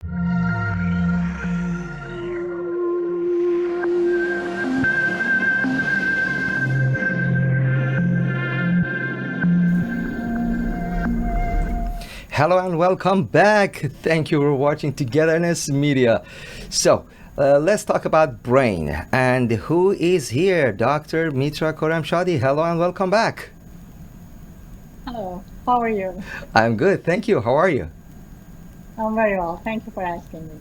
Hello and welcome back. Thank you for watching Togetherness Media. So, let's talk about brain. And who is here? Dr. Mitra Khorramshadi. Hello and welcome back. Hello, how are you? I'm good. Thank you. How are you? I'm very well. Thank you for asking me.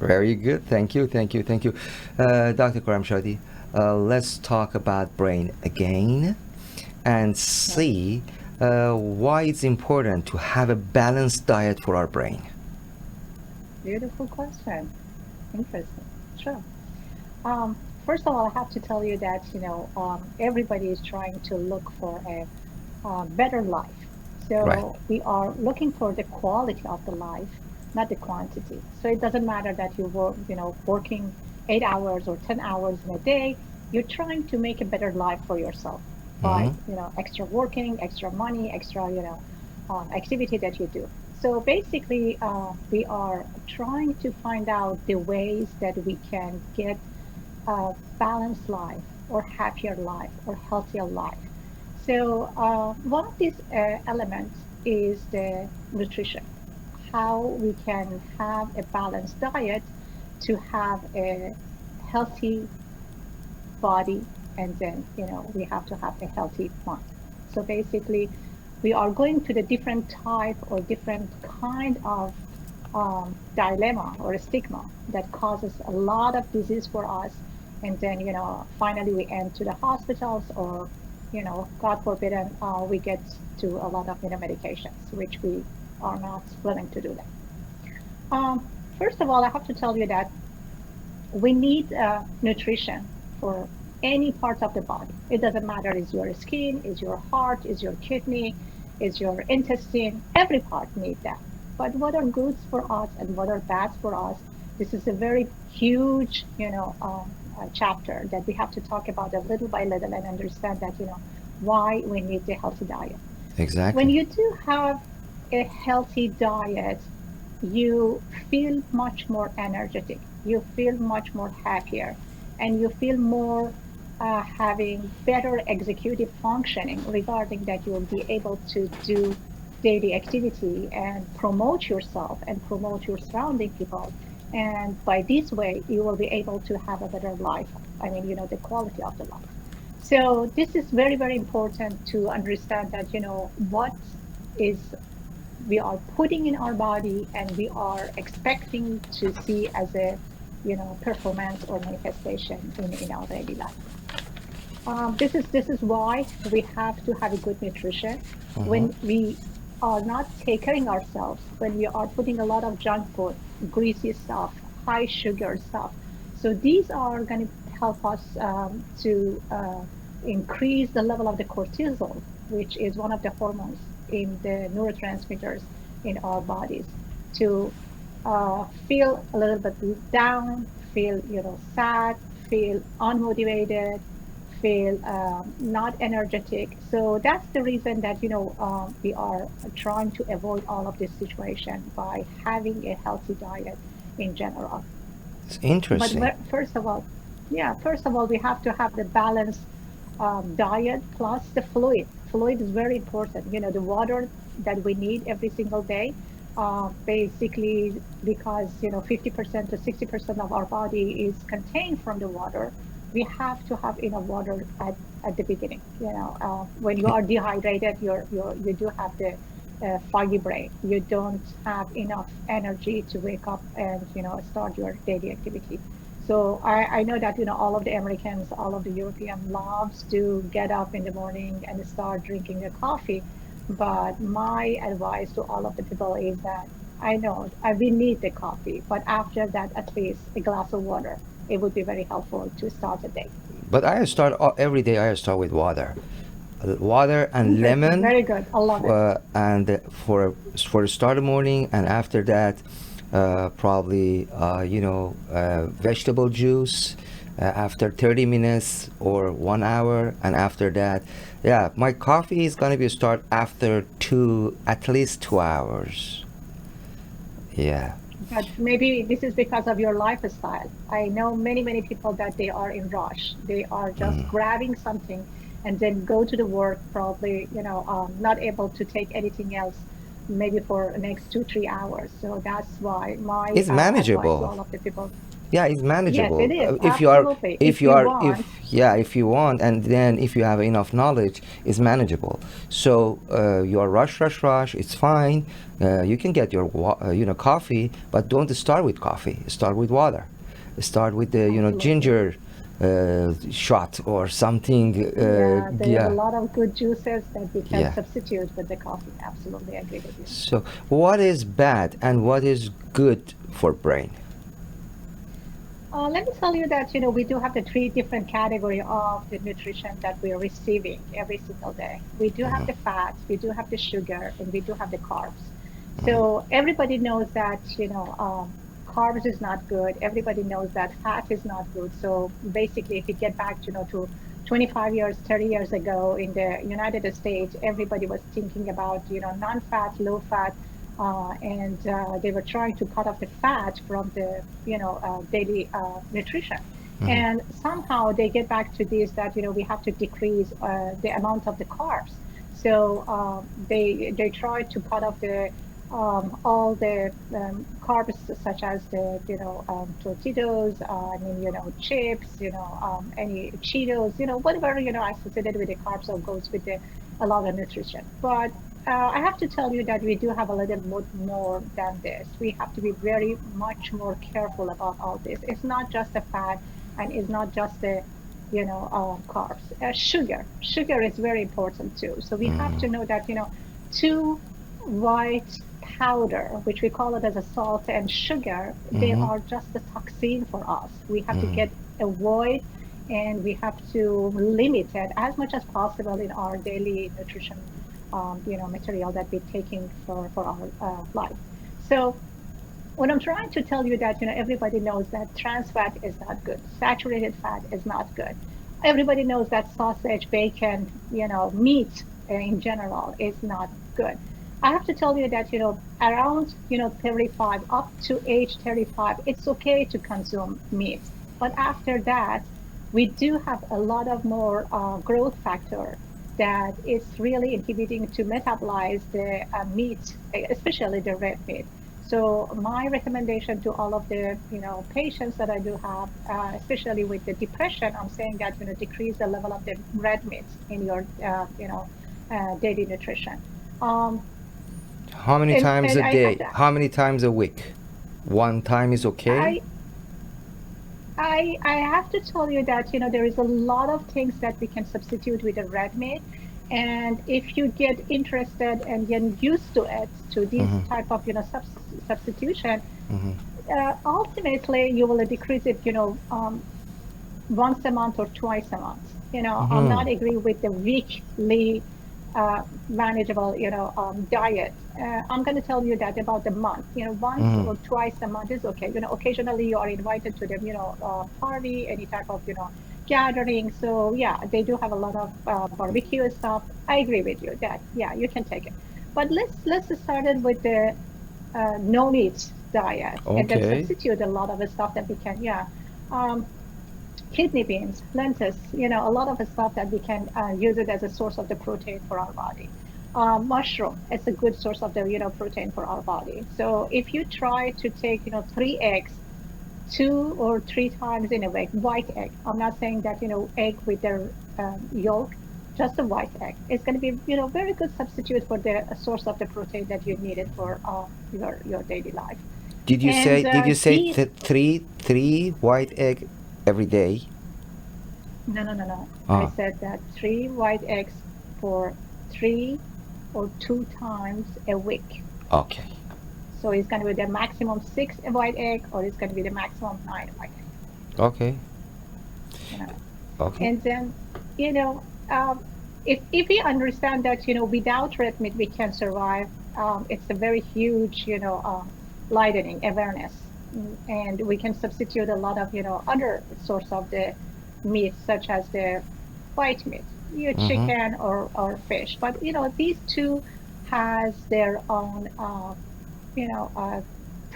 Very good. Thank you. Thank you. Thank you. Dr. Khorramshadi, let's talk about brain again and Yeah, see why it's important to have a balanced diet for our brain. beautiful question. Interesting. Sure. First of all, I have to tell you that, everybody is trying to look for a better life. Right. So we are looking for the quality of the life, not the quantity. So it doesn't matter that you work, working 8 hours or 10 hours in a day. You're trying to make a better life for yourself by, Mm-hmm. extra working, extra money, extra, activity that you do. So basically, we are trying to find out the ways that we can get a balanced life or happier life or healthier life. So one of these elements is the nutrition, how we can have a balanced diet to have a healthy body, and then we have to have a healthy mind. So basically, we are going to the different type or different kind of dilemma or a stigma that causes a lot of disease for us, and then finally we end to the hospitals, or God forbid, and we get to a lot of medications, which we are not willing to do that. First of all, I have to tell you that we need nutrition for any part of the body. It doesn't matter, is your skin, is your heart, is your kidney, is your intestine, every part needs that. But what are goods for us and what are bads for us? This is a very huge, chapter that we have to talk about a little by little and understand that, why we need the healthy diet. When Exactly. you do have a healthy diet, you feel much more energetic, you feel much more happier, and you feel more having better executive functioning regarding that you'll be able to do daily activity and promote yourself and promote your surrounding people. And by this way, you will be able to have a better life. I mean, the quality of the life. So this is very, very important to understand that, what is we are putting in our body and we are expecting to see as a performance or manifestation in our daily life. This is why we have to have a good nutrition. Mm-hmm. When we are not taking care of ourselves, when we are putting a lot of junk food, greasy stuff, high sugar stuff, so these are going to help us to increase the level of the cortisol, which is one of the hormones in the neurotransmitters in our bodies, to feel a little bit down, feel sad, feel unmotivated, feel not energetic. So that's the reason that we are trying to avoid all of this situation by having a healthy diet in general. It's But interesting. first of all, yeah, first of all, we have to have the balanced diet plus the fluid. Fluid is very important. The water that we need every single day, basically because 50% to 60% of our body is contained from the water. We have to have enough water at the beginning. When you are dehydrated, you do have the foggy brain. You don't have enough energy to wake up and start your daily activity. So I know that all of the Americans, all of the European loves to get up in the morning and start drinking a coffee. But my advice to all of the people is that I know we need the coffee, but after that, at least a glass of water. It would be very helpful to start the day. But I start every day. I start with water, water and Interesting. lemon, Very good. I love it. and for the start of the morning, and after that, probably vegetable juice. After 30 minutes or 1 hour, and after that, yeah, my coffee is gonna be start after at least 2 hours. Yeah. But maybe this is because of your lifestyle. I know many people that they are in rush. They are just grabbing something and then go to the work, probably, not able to take anything else, maybe for the next 2, 3 hours. So that's why my It's advice to manageable. all of the people. Yeah, it's Yes, it manageable. is. If you are, Absolutely. if If you you are, if want, yeah, if you want, and then if you have enough knowledge, it's manageable. So you are rush. It's fine. You can get your coffee, but don't start with coffee. Start with water. Start with the absolutely. ginger shot or something. Yeah, there are a Yeah, lot of good juices that we can yeah. substitute with the coffee. Absolutely agree with you. So what is bad and what is good for brain? Let me tell you that, we do have the three different category of the nutrition that we are receiving every single day. We do have the fat, we do have the sugar, and we do have the carbs. So everybody knows that, carbs is not good. Everybody knows that fat is not good. So basically, if you get back, to 25 years, 30 years ago in the United States, everybody was thinking about, non-fat, low-fat, and they were trying to cut off the fat from the daily nutrition. And somehow they get back to this that we have to decrease the amount of the carbs. So they try to cut off the all the carbs such as the tortillas, I mean chips, any Cheetos, whatever associated with the carbs or goes with the a lot of nutrition. But I have to tell you that we do have a little more than this. We have to be very much more careful about all this. It's not just the fat, and it's not just the carbs. Sugar is very important too. So we have to know that two white powder, which we call it as a salt and sugar, they Mm-hmm. are just a toxin for us. We have to get avoid, and we have to limit it as much as possible in our daily nutrition material that we're taking for our life. So what I'm trying to tell you that, everybody knows that trans fat is not good. Saturated fat is not good. Everybody knows that sausage, bacon, meat in general is not good. I have to tell you that, around, 35, up to age 35, it's okay to consume meat. But after that, we do have a lot of more growth factor that is really inhibiting to metabolize the meat, especially the red meat. So my recommendation to all of the patients that I do have, especially with the depression, I'm saying that decrease the level of the red meat in your daily nutrition. Um, How many times and a I have day? to How many times a week? One time is okay? I I have to tell you that there is a lot of things that we can substitute with the red meat, and if you get interested and get used to it, to this type of substitution, ultimately you will decrease it once a month or twice a month. I'm not agree with the weekly manageable diet. I'm going to tell you that about the month. Once or twice a month is okay. Occasionally you are invited to the party, any type of gathering. So yeah, they do have a lot of barbecue stuff. I agree with you that yeah, you can take it. But let's start it with the no meat diet, and then Okay. substitute a lot of the stuff that we can. Yeah. Um, Kidney beans, lentils, a lot of the stuff that we can use it as a source of the protein for our body. Mushroom, it's a good source of the, protein for our body. So if you try to take, 3 eggs 2 or 3 times in a week, white egg. I'm not saying that, egg with the yolk, just a white egg. It's going to be, very good substitute for the source of the protein that you needed for your daily life. Did you And say these three white egg every day? No. I Ah, said that 3 white eggs for 3 or 2 times a week. okay. So it's going to be the maximum 6 white egg, or it's going to be the maximum 9 white egg. Okay. You know, Okay. and then you know, if we understand that without red meat we can survive, it's a very huge lightening awareness. And we can substitute a lot of other source of the meat, such as the white meat, Mm-hmm. chicken or fish. But these two has their own you know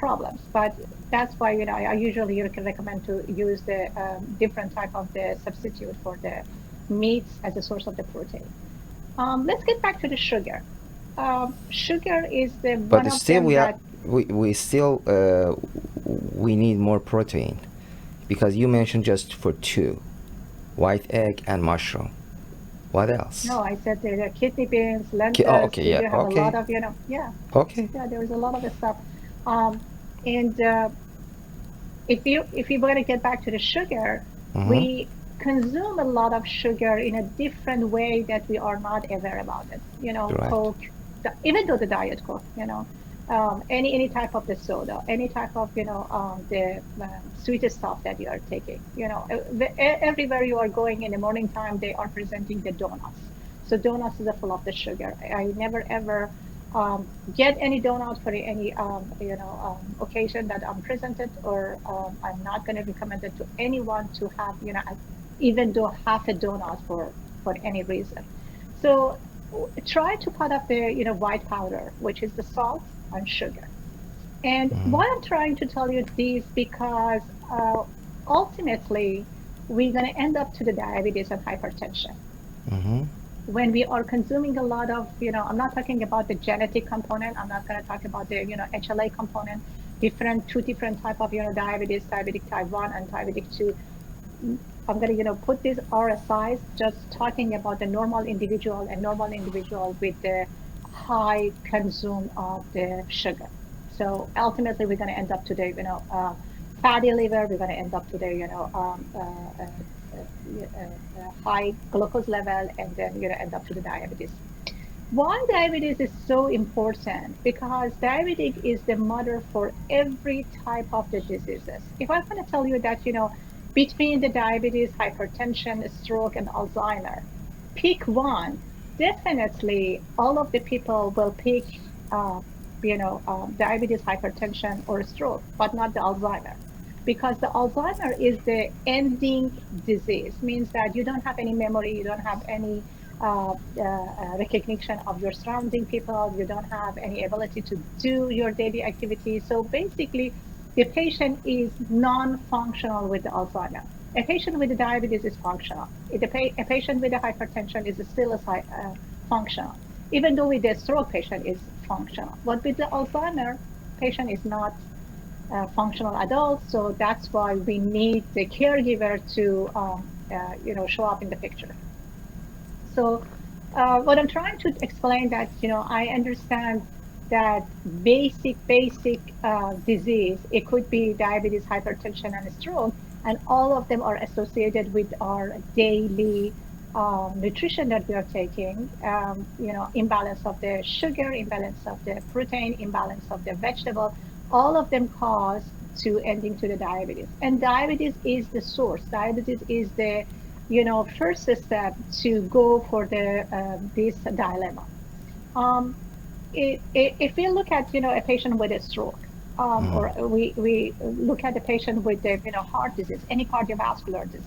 problems. But that's why, I usually recommend to use the different type of the substitute for the meats as a source of the protein. Let's get back to the sugar. Sugar is the one But of still, them that we still we need more protein, because you mentioned just for two, white egg and mushroom. What else? no, I said there are kidney beans, lentils. Okay, We yeah, do have a okay, lot of, okay. there is a lot of the stuff. And if you want to get back to the sugar, Mm-hmm. we consume a lot of sugar in a different way that we are not aware about it. Right. Coke, even though the diet Coke, any type of the soda, any type of the sweetest stuff that you are taking. Everywhere you are going in the morning time, they are presenting the donuts. So donuts is full of the sugar. I never ever get any donut for any occasion that I'm presented, or I'm not going to recommend it to anyone to have even though half a donut for any reason. So try to cut off the white powder, which is the salt and sugar. And Mm-hmm. why I'm trying to tell you this, because ultimately we're going to end up to the diabetes and hypertension Mm-hmm. when we are consuming a lot of, I'm not talking about the genetic component. I'm not going to talk about the, HLA component, two different type of, diabetes, diabetic type 1 and diabetic 2. I'm going to, put this R aside, just talking about the normal individual with the high consume of the sugar. So ultimately, we're going to end up to the, fatty liver. We're going to end up to the, high glucose level, and then you're going to end up to the diabetes. Why diabetes is so important? Because diabetic is the mother for every type of the diseases. If I'm going to tell you that, between the diabetes, hypertension, stroke, and Alzheimer, pick one, definitely all of the people will pick, diabetes, hypertension, or stroke, but not the Alzheimer. Because the Alzheimer is the ending disease, means that you don't have any memory, you don't have any recognition of your surrounding people, you don't have any ability to do your daily activities. So basically, the patient is non-functional with the Alzheimer. A patient with the diabetes is functional. A patient with the hypertension is still functional, even though with the stroke patient is functional. But with the Alzheimer, patient is not functional adults. So that's why we need the caregiver to, show up in the picture. So what I'm trying to explain that, I understand that basic disease, it could be diabetes, hypertension, and stroke, and all of them are associated with our daily nutrition that we are taking, imbalance of the sugar, imbalance of the protein, imbalance of the vegetable, all of them cause to ending to the diabetes. And diabetes is the source. Diabetes is the first step to go for the this dilemma. If we look at a patient with a stroke, Mm-hmm. or we look at a patient with the heart disease, any cardiovascular disease,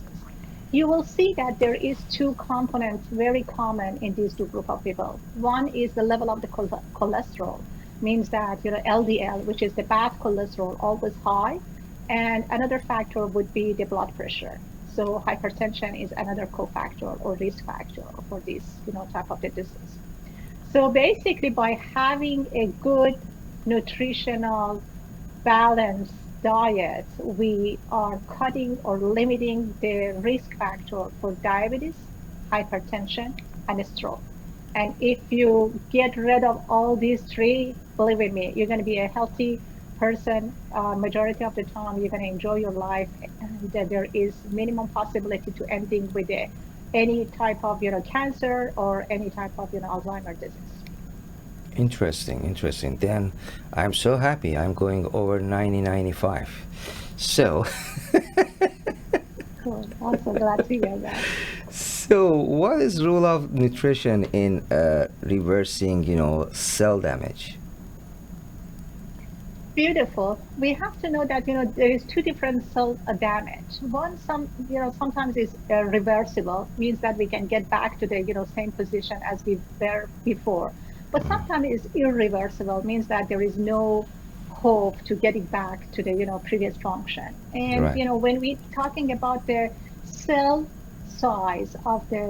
you will see that there is two components very common in these two group of people. One is the level of the cholesterol, means that LDL, which is the bad cholesterol, always high, and another factor would be the blood pressure. So hypertension is another cofactor or risk factor for this type of the disease. So basically, by having a good nutritional balanced diet, we are cutting or limiting the risk factor for diabetes, hypertension, and stroke. And if you get rid of all these three, believe me, you're going to be a healthy person. Majority of the time, you're going to enjoy your life, and there is minimum possibility to ending with any type of cancer or any type of Alzheimer's disease. Interesting. Then I'm so happy. I'm going over 90-95. So, Cool. Also glad to hear that. so what is role of nutrition in reversing, cell damage? Beautiful. We have to know that there is two different cell damage. One, sometimes is reversible, means that we can get back to the same position as we were before. But sometimes it's irreversible, means that there is no hope to getting back to the previous function. And Right. when we talking about the cell size of the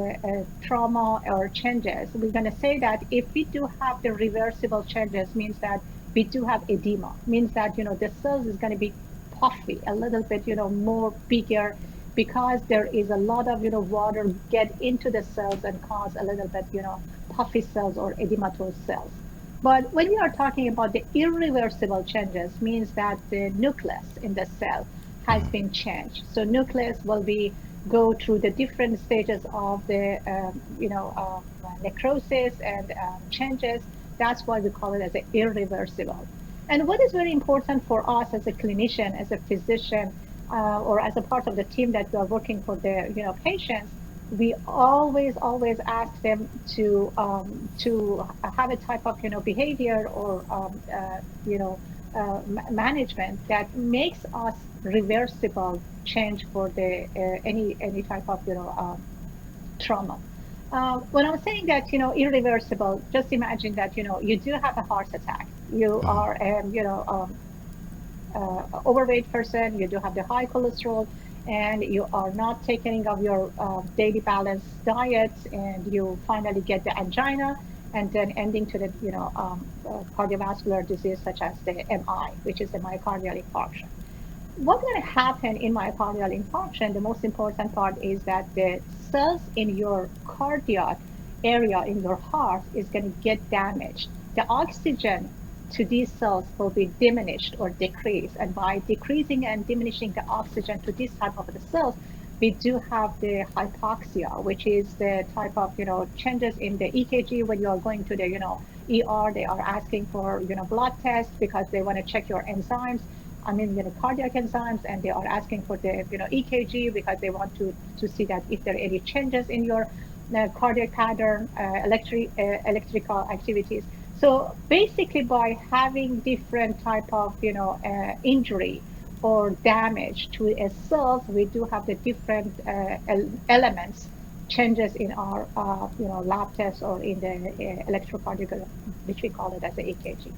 trauma or changes, we're going to say that if we do have the reversible changes, means that we do have edema, means that the cells is going to be puffy, a little bit more bigger, because there is a lot of water get into the cells and cause a little bit puffy cells or edematous cells. But when we are talking about the irreversible changes, means that the nucleus in the cell has been changed. So nucleus will be go through the different stages of the necrosis and changes. That's why we call it as a irreversible. And what is very important for us as a clinician, as a physician, or as a part of the team that we are working for the patients, we always ask them to have a type of behavior or management that makes us reversible change for the any type of trauma. When I'm saying that irreversible, just imagine that you do have a heart attack. You are overweight person, you do have the high cholesterol, and you are not taking of your daily balanced diet, and you finally get the angina, and then ending to the cardiovascular disease such as the MI, which is the myocardial infarction. What's going to happen in myocardial infarction? The most important part is that the cells in your cardiac area in your heart is going to get damaged. The oxygen to these cells will be diminished or decreased. And by decreasing and diminishing the oxygen to this type of the cells, we do have the hypoxia, which is the type of changes in the EKG. When you are going to the ER, they are asking for blood tests because they want to check your enzymes. I mean, cardiac enzymes, and they are asking for the EKG because they want to see that if there are any changes in your cardiac pattern, electrical activities. So basically, by having different type of injury or damage to a cells, we do have the different elements changes in our lab tests or in the electrocardiogram, which we call it as the EKG.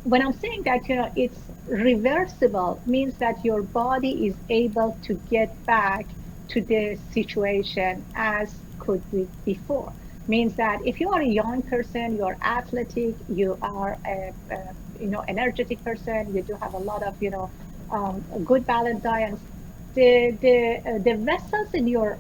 When I'm saying that it's reversible, means that your body is able to get back to the situation as could be before. Means that if you are a young person, you're athletic, you are a energetic person, you do have a lot of good balanced diets. The vessels in your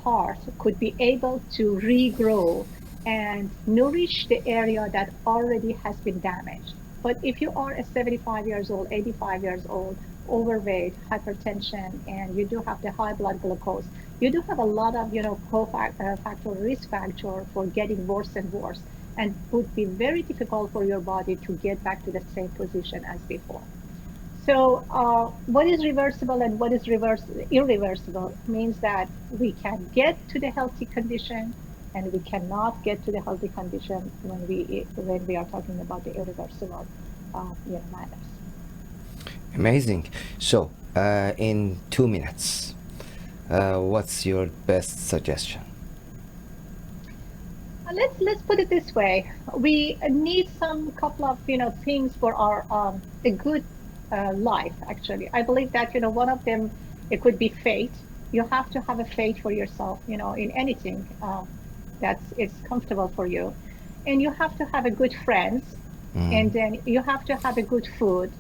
heart could be able to regrow and nourish the area that already has been damaged. But if you are a 75 years old, 85 years old, overweight, hypertension, and you do have the high blood glucose, you do have a lot of factor risk factor for getting worse and worse, and would be very difficult for your body to get back to the same position as before. So what is reversible and what is irreversible means that we can get to the healthy condition, and we cannot get to the healthy condition when we are talking about the irreversible matters. Amazing. So, in 2 minutes, what's your best suggestion? Let's put it this way: we need some couple of things for our a good life. Actually, I believe that one of them, it could be faith. You have to have a faith for yourself, in anything it's comfortable for you, and you have to have a good friends, and then you have to have a good food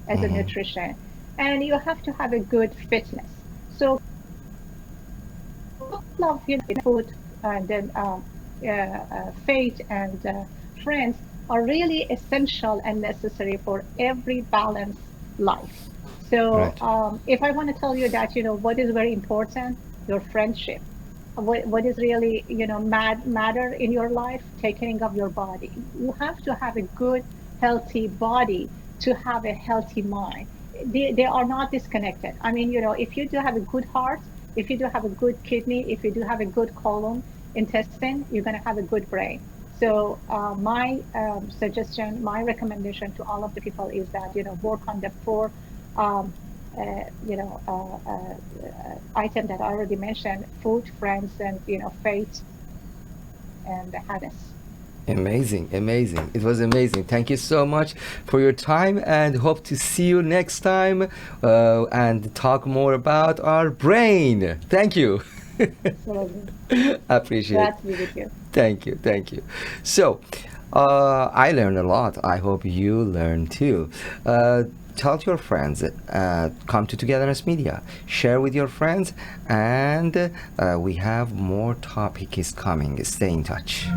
as a nutrition, and you have to have a good fitness. So love food, and then faith and friends are really essential and necessary for every balanced life. So Right. if I want to tell you that what is very important, your friendship. What is really matter in your life, taking of your body. You have to have a good healthy body to have a healthy mind. They are not disconnected. I mean, if you do have a good heart, if you do have a good kidney, if you do have a good colon, intestine, you're going to have a good brain. So my suggestion, my recommendation to all of the people is that work on the four um, item that I already mentioned: food, friends, and faith and happiness. Amazing, amazing. It was amazing. Thank you so much for your time, and hope to see you next time and talk more about our brain. Thank you. Absolutely. Appreciate Glad it. to be with you. Thank you, thank you. So, I learned a lot. I hope you learn too. Tell your friends, come to Togetherness Media, share with your friends, and we have more topics coming. Stay in touch.